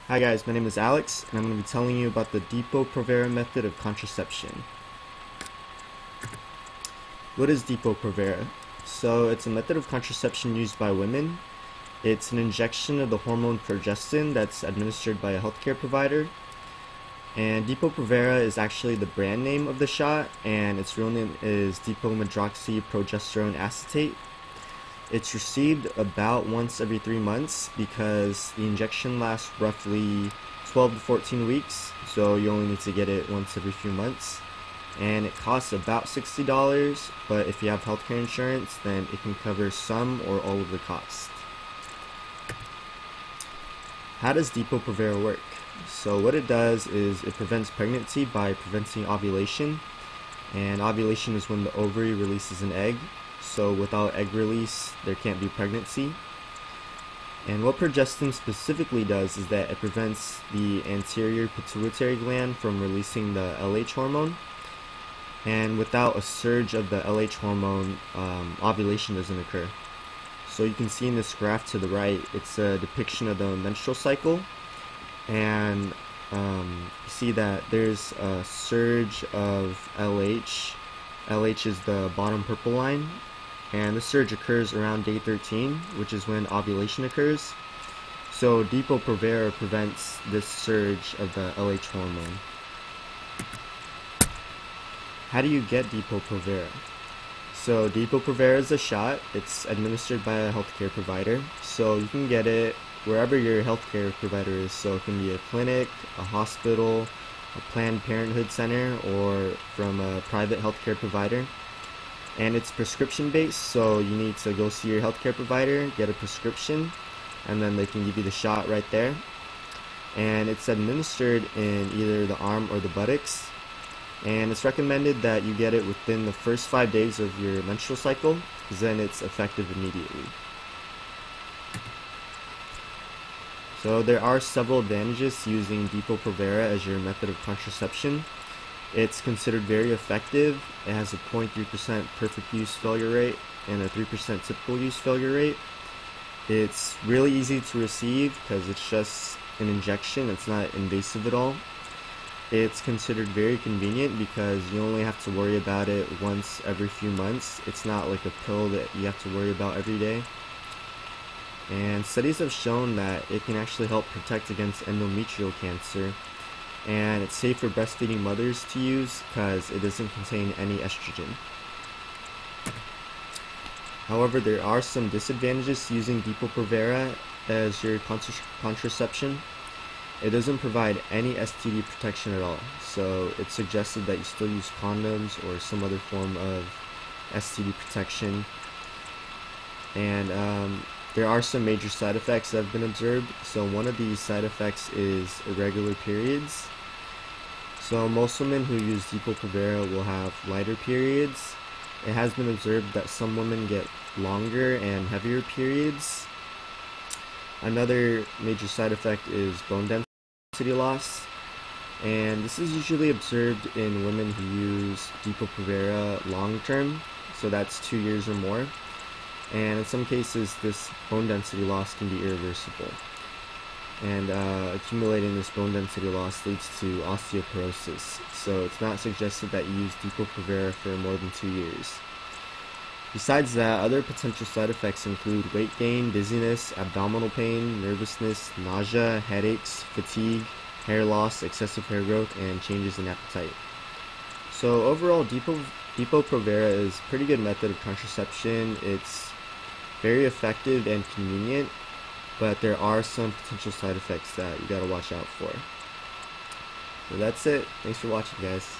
Hi guys, my name is Alex, and I'm going to be telling you about the Depo-Provera method of contraception. What is Depo-Provera? So it's a method of contraception used by women. It's an injection of the hormone progestin that's administered by a healthcare provider. And Depo-Provera is actually the brand name of the shot, and its real name is dipomedroxyprogesterone acetate. It's received about once every 3 months because the injection lasts roughly 12 to 14 weeks, so you only need to get it once every few months. And it costs about $60, but if you have healthcare insurance, then it can cover some or all of the cost. How does Depo-Provera work? So what it does is it prevents pregnancy by preventing ovulation, and ovulation is when the ovary releases an egg. So without egg release, there can't be pregnancy. And what progestin specifically does is that it prevents the anterior pituitary gland from releasing the LH hormone. And without a surge of the LH hormone, ovulation doesn't occur. So you can see in this graph to the right, it's a depiction of the menstrual cycle. And you see that there's a surge of LH. LH is the bottom purple line. And the surge occurs around day 13, which is when ovulation occurs. So Depo-Provera prevents this surge of the LH hormone. How do you get Depo-Provera? So Depo-Provera is a shot. It's administered by a healthcare provider. So you can get it wherever your healthcare provider is. So it can be a clinic, a hospital, a Planned Parenthood center, or from a private healthcare provider. And it's prescription based, so you need to go see your healthcare provider, get a prescription, and then they can give you the shot right there. And it's administered in either the arm or the buttocks. And it's recommended that you get it within the first 5 days of your menstrual cycle, because then it's effective immediately. So there are several advantages to using Depo-Provera as your method of contraception. It's considered very effective. It has a 0.3% perfect use failure rate and a 3% typical use failure rate. It's really easy to receive because it's just an injection. It's not invasive at all. It's considered very convenient because you only have to worry about it once every few months. It's not like a pill that you have to worry about every day. And studies have shown that it can actually help protect against endometrial cancer. And it's safe for breastfeeding mothers to use because it doesn't contain any estrogen. However, there are some disadvantages to using Depo-Provera as your contraception. It doesn't provide any STD protection at all, so it's suggested that you still use condoms or some other form of STD protection. And there are some major side effects that have been observed. So one of these side effects is irregular periods. So most women who use Depo-Provera will have lighter periods. It has been observed that some women get longer and heavier periods. Another major side effect is bone density loss. And this is usually observed in women who use Depo-Provera long term, so that's 2 years or more. And in some cases, this bone density loss can be irreversible. And accumulating this bone density loss leads to osteoporosis. So it's not suggested that you use Depo-Provera for more than 2 years. Besides that, other potential side effects include weight gain, dizziness, abdominal pain, nervousness, nausea, headaches, fatigue, hair loss, excessive hair growth, and changes in appetite. So overall, Depo-Provera is a pretty good method of contraception. It's very effective and convenient, but there are some potential side effects that you gotta watch out for. So that's it. Thanks for watching, guys.